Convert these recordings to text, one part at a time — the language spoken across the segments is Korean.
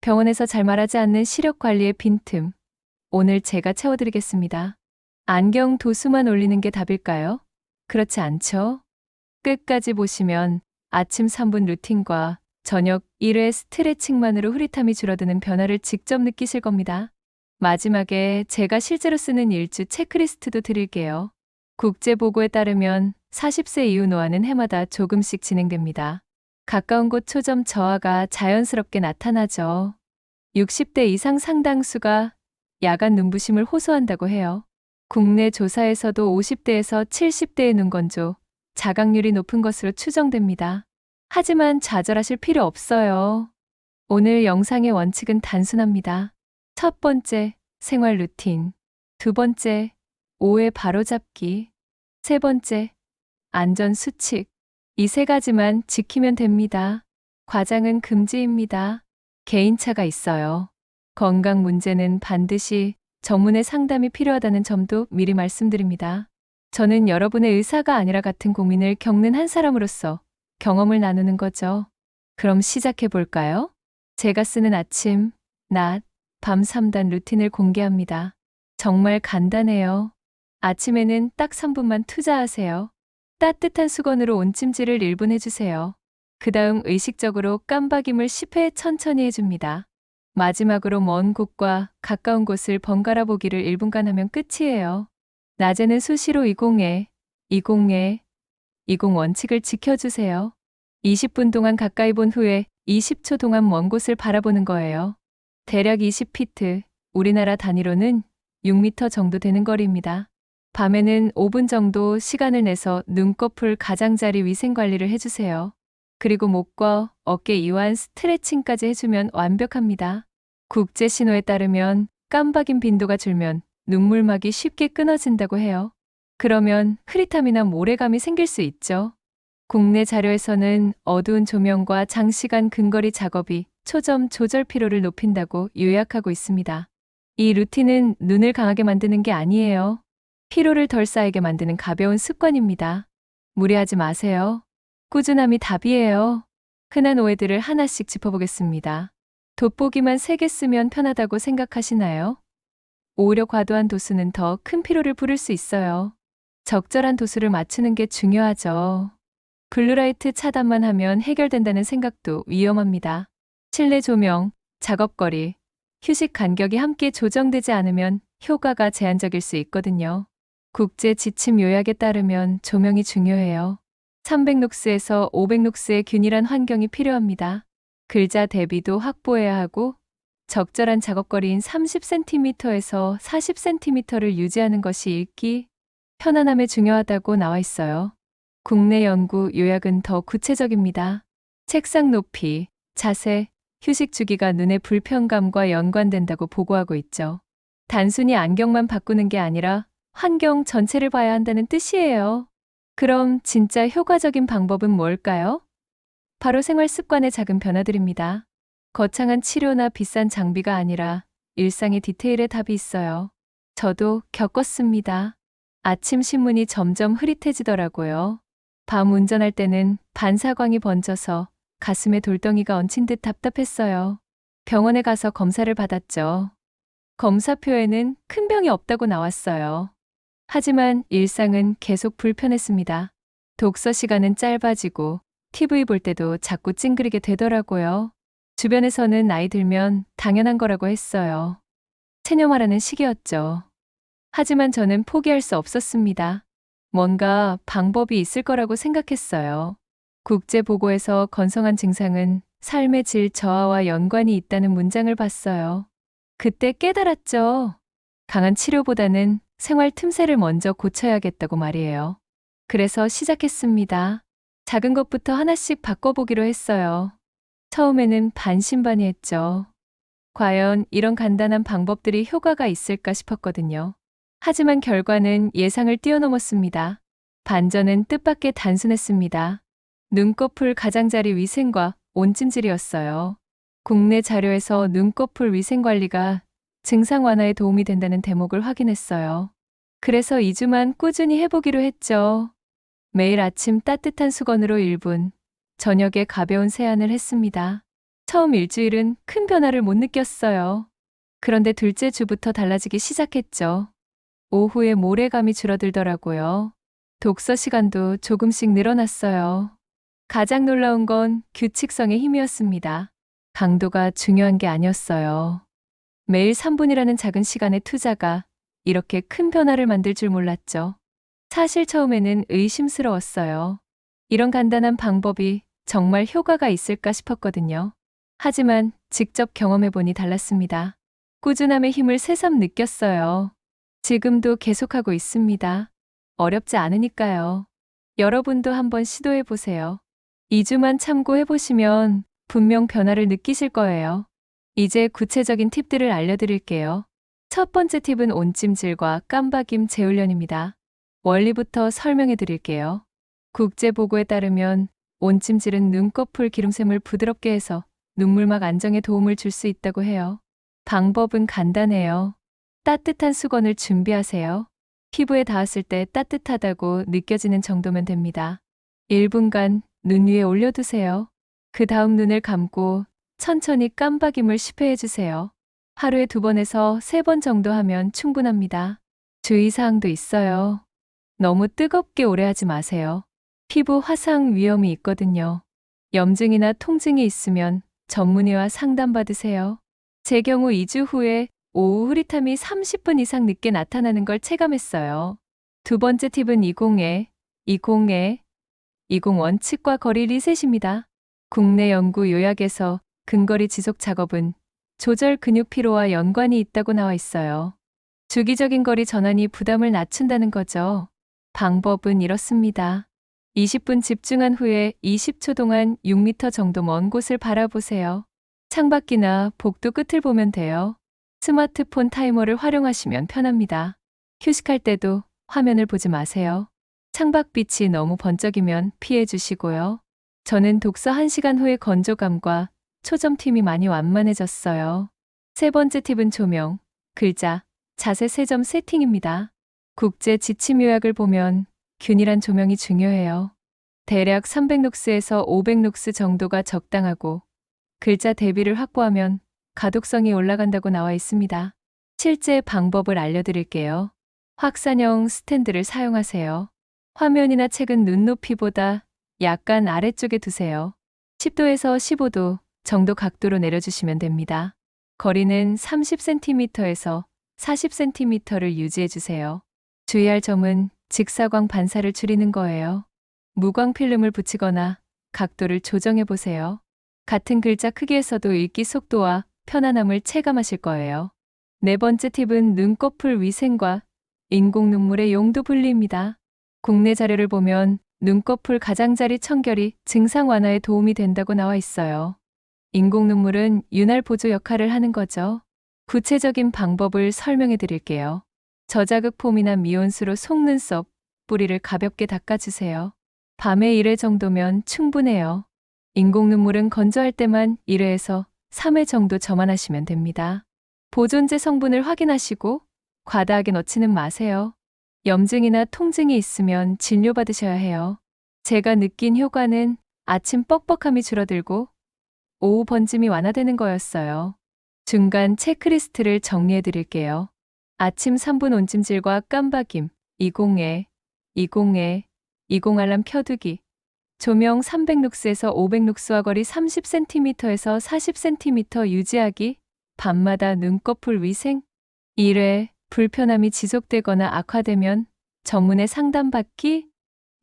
병원에서 잘 말하지 않는 시력 관리의 빈틈. 오늘 제가 채워드리겠습니다. 안경 도수만 올리는 게 답일까요? 그렇지 않죠? 끝까지 보시면 아침 3분 루틴과 저녁 1회 스트레칭만으로 흐릿함이 줄어드는 변화를 직접 느끼실 겁니다. 마지막에 제가 실제로 쓰는 일주 체크리스트도 드릴게요. 국제보고에 따르면 40세 이후 노화는 해마다 조금씩 진행됩니다. 가까운 곳 초점 저하가 자연스럽게 나타나죠. 60대 이상 상당수가 야간 눈부심을 호소한다고 해요. 국내 조사에서도 50대에서 70대의 눈건조, 자각률이 높은 것으로 추정됩니다. 하지만 좌절하실 필요 없어요. 오늘 영상의 원칙은 단순합니다. 첫 번째, 생활 루틴. 두 번째, 오해 바로잡기. 세 번째, 안전 수칙. 이 세 가지만 지키면 됩니다. 과장은 금지입니다. 개인차가 있어요. 건강 문제는 반드시 전문의 상담이 필요하다는 점도 미리 말씀드립니다. 저는 여러분의 의사가 아니라 같은 고민을 겪는 한 사람으로서 경험을 나누는 거죠. 그럼 시작해 볼까요? 제가 쓰는 아침, 낮, 밤 3단 루틴을 공개합니다. 정말 간단해요. 아침에는 딱 3분만 투자하세요. 따뜻한 수건으로 온찜질을 1분 해주세요. 그 다음 의식적으로 깜박임을 10회 천천히 해줍니다. 마지막으로 먼 곳과 가까운 곳을 번갈아 보기를 1분간 하면 끝이에요. 낮에는 수시로 20회, 20회, 20 원칙을 지켜주세요. 20분 동안 가까이 본 후에 20초 동안 먼 곳을 바라보는 거예요. 대략 20피트, 우리나라 단위로는 6m 정도 되는 거리입니다. 밤에는 5분 정도 시간을 내서 눈꺼풀 가장자리 위생 관리를 해주세요. 그리고 목과 어깨 이완 스트레칭까지 해주면 완벽합니다. 국제 신호에 따르면 깜박임 빈도가 줄면 눈물막이 쉽게 끊어진다고 해요. 그러면 흐릿함이나 모래감이 생길 수 있죠. 국내 자료에서는 어두운 조명과 장시간 근거리 작업이 초점 조절 피로를 높인다고 요약하고 있습니다. 이 루틴은 눈을 강하게 만드는 게 아니에요. 피로를 덜 쌓이게 만드는 가벼운 습관입니다. 무리하지 마세요. 꾸준함이 답이에요. 흔한 오해들을 하나씩 짚어보겠습니다. 돋보기만 3개 쓰면 편하다고 생각하시나요? 오히려 과도한 도수는 더 큰 피로를 부를 수 있어요. 적절한 도수를 맞추는 게 중요하죠. 블루라이트 차단만 하면 해결된다는 생각도 위험합니다. 실내 조명, 작업거리, 휴식 간격이 함께 조정되지 않으면 효과가 제한적일 수 있거든요. 국제 지침 요약에 따르면 조명이 중요해요. 300룩스에서 500룩스의 균일한 환경이 필요합니다. 글자 대비도 확보해야 하고 적절한 작업거리인 30cm에서 40cm를 유지하는 것이 읽기, 편안함에 중요하다고 나와 있어요. 국내 연구 요약은 더 구체적입니다. 책상 높이, 자세, 휴식 주기가 눈의 불편감과 연관된다고 보고하고 있죠. 단순히 안경만 바꾸는 게 아니라 환경 전체를 봐야 한다는 뜻이에요. 그럼 진짜 효과적인 방법은 뭘까요? 바로 생활 습관의 작은 변화들입니다. 거창한 치료나 비싼 장비가 아니라 일상의 디테일에 답이 있어요. 저도 겪었습니다. 아침 신문이 점점 흐릿해지더라고요. 밤 운전할 때는 반사광이 번져서 가슴에 돌덩이가 얹힌 듯 답답했어요. 병원에 가서 검사를 받았죠. 검사표에는 큰 병이 없다고 나왔어요. 하지만 일상은 계속 불편했습니다. 독서 시간은 짧아지고 TV 볼 때도 자꾸 찡그리게 되더라고요. 주변에서는 나이 들면 당연한 거라고 했어요. 체념하라는 시기였죠. 하지만 저는 포기할 수 없었습니다. 뭔가 방법이 있을 거라고 생각했어요. 국제보고에서 건성한 증상은 삶의 질 저하와 연관이 있다는 문장을 봤어요. 그때 깨달았죠. 강한 치료보다는 생활 틈새를 먼저 고쳐야겠다고 말이에요. 그래서 시작했습니다. 작은 것부터 하나씩 바꿔보기로 했어요. 처음에는 반신반의했죠. 과연 이런 간단한 방법들이 효과가 있을까 싶었거든요. 하지만 결과는 예상을 뛰어넘었습니다. 반전은 뜻밖의 단순했습니다. 눈꺼풀 가장자리 위생과 온찜질이었어요. 국내 자료에서 눈꺼풀 위생 관리가 증상 완화에 도움이 된다는 대목을 확인했어요. 그래서 2주만 꾸준히 해보기로 했죠. 매일 아침 따뜻한 수건으로 1분, 저녁에 가벼운 세안을 했습니다. 처음 일주일은 큰 변화를 못 느꼈어요. 그런데 둘째 주부터 달라지기 시작했죠. 오후에 모래감이 줄어들더라고요. 독서 시간도 조금씩 늘어났어요. 가장 놀라운 건 규칙성의 힘이었습니다. 강도가 중요한 게 아니었어요. 매일 3분이라는 작은 시간의 투자가 이렇게 큰 변화를 만들 줄 몰랐죠. 사실 처음에는 의심스러웠어요. 이런 간단한 방법이 정말 효과가 있을까 싶었거든요. 하지만 직접 경험해보니 달랐습니다. 꾸준함의 힘을 새삼 느꼈어요. 지금도 계속하고 있습니다. 어렵지 않으니까요. 여러분도 한번 시도해보세요. 2주만 참고해보시면 분명 변화를 느끼실 거예요. 이제 구체적인 팁들을 알려드릴게요. 첫 번째 팁은 온찜질과 깜박임 재훈련입니다. 원리부터 설명해 드릴게요. 국제보고에 따르면 온찜질은 눈꺼풀 기름샘을 부드럽게 해서 눈물막 안정에 도움을 줄 수 있다고 해요. 방법은 간단해요. 따뜻한 수건을 준비하세요. 피부에 닿았을 때 따뜻하다고 느껴지는 정도면 됩니다. 1분간 눈 위에 올려두세요. 그 다음 눈을 감고 천천히 깜박임을 10회 해주세요. 하루에 2번에서 3번 정도 하면 충분합니다. 주의사항도 있어요. 너무 뜨겁게 오래 하지 마세요. 피부 화상 위험이 있거든요. 염증이나 통증이 있으면 전문의와 상담받으세요. 제 경우 2주 후에 오후 흐릿함이 30분 이상 늦게 나타나는 걸 체감했어요. 두 번째 팁은 20 원칙과 거리 리셋입니다. 국내 연구 요약에서 근거리 지속 작업은 조절 근육 피로와 연관이 있다고 나와 있어요. 주기적인 거리 전환이 부담을 낮춘다는 거죠. 방법은 이렇습니다. 20분 집중한 후에 20초 동안 6m 정도 먼 곳을 바라보세요. 창밖이나 복도 끝을 보면 돼요. 스마트폰 타이머를 활용하시면 편합니다. 휴식할 때도 화면을 보지 마세요. 창밖빛이 너무 번쩍이면 피해 주시고요. 저는 독서 1시간 후의 건조감과 초점팀이 많이 완만해졌어요. 세 번째 팁은 조명, 글자, 자세 3점 세팅입니다. 국제 지침 요약을 보면 균일한 조명이 중요해요. 대략 300룩스에서 500룩스 정도가 적당하고 글자 대비를 확보하면 가독성이 올라간다고 나와 있습니다. 실제 방법을 알려드릴게요. 확산형 스탠드를 사용하세요. 화면이나 책은 눈높이보다 약간 아래쪽에 두세요. 10도에서 15도 정도 각도로 내려주시면 됩니다. 거리는 30cm에서 40cm를 유지해주세요. 주의할 점은 직사광 반사를 줄이는 거예요. 무광 필름을 붙이거나 각도를 조정해 보세요. 같은 글자 크기에서도 읽기 속도와 편안함을 체감하실 거예요. 네 번째 팁은 눈꺼풀 위생과 인공 눈물의 용도 분리입니다. 국내 자료를 보면 눈꺼풀 가장자리 청결이 증상 완화에 도움이 된다고 나와 있어요. 인공 눈물은 윤활 보조 역할을 하는 거죠. 구체적인 방법을 설명해 드릴게요. 저자극 폼이나 미온수로 속눈썹, 뿌리를 가볍게 닦아주세요. 밤에 1회 정도면 충분해요. 인공 눈물은 건조할 때만 1회에서 3회 정도 점안하시면 됩니다. 보존제 성분을 확인하시고 과다하게 넣지는 마세요. 염증이나 통증이 있으면 진료받으셔야 해요. 제가 느낀 효과는 아침 뻑뻑함이 줄어들고 오후 번짐이 완화되는 거였어요. 중간 체크리스트를 정리해 드릴게요. 아침 3분 온찜질과 깜박임, 20 알람 켜두기, 조명 300룩스에서 500룩스와 거리 30cm에서 40cm 유지하기, 밤마다 눈꺼풀 위생, 1회 불편함이 지속되거나 악화되면 전문의 상담받기,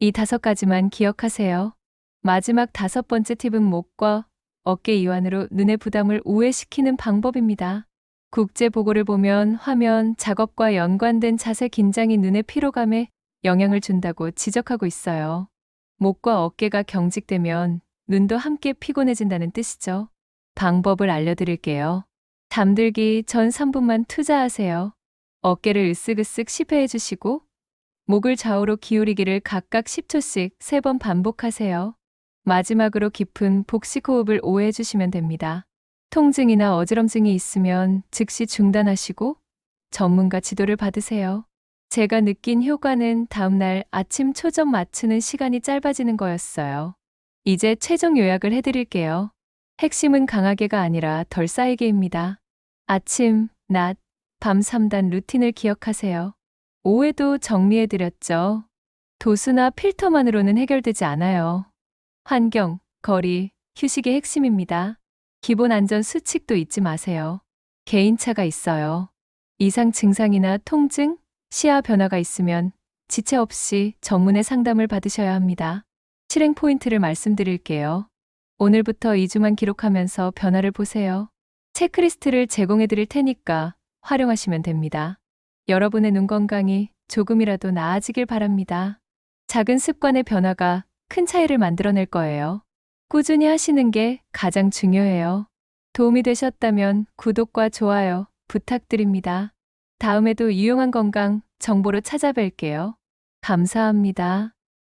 이 5가지만 기억하세요. 마지막 5번째 팁은 목과 어깨 이완으로 눈의 부담을 우회시키는 방법입니다. 국제 보고를 보면 화면, 작업과 연관된 자세 긴장이 눈의 피로감에 영향을 준다고 지적하고 있어요. 목과 어깨가 경직되면 눈도 함께 피곤해진다는 뜻이죠. 방법을 알려드릴게요. 잠들기 전 3분만 투자하세요. 어깨를 으쓱으쓱 10회 해주시고 목을 좌우로 기울이기를 각각 10초씩 3번 반복하세요. 마지막으로 깊은 복식 호흡을 5회 해주시면 됩니다. 통증이나 어지럼증이 있으면 즉시 중단하시고 전문가 지도를 받으세요. 제가 느낀 효과는 다음날 아침 초점 맞추는 시간이 짧아지는 거였어요. 이제 최종 요약을 해드릴게요. 핵심은 강하게가 아니라 덜 쌓이게입니다. 아침, 낮, 밤 3단 루틴을 기억하세요. 오후에도 정리해드렸죠. 도수나 필터만으로는 해결되지 않아요. 환경, 거리, 휴식이 핵심입니다. 기본 안전 수칙도 잊지 마세요. 개인차가 있어요. 이상 증상이나 통증, 시야 변화가 있으면 지체 없이 전문의 상담을 받으셔야 합니다. 실행 포인트를 말씀드릴게요. 오늘부터 2주만 기록하면서 변화를 보세요. 체크리스트를 제공해 드릴 테니까 활용하시면 됩니다. 여러분의 눈 건강이 조금이라도 나아지길 바랍니다. 작은 습관의 변화가 큰 차이를 만들어낼 거예요. 꾸준히 하시는 게 가장 중요해요. 도움이 되셨다면 구독과 좋아요 부탁드립니다. 다음에도 유용한 건강 정보로 찾아뵐게요. 감사합니다.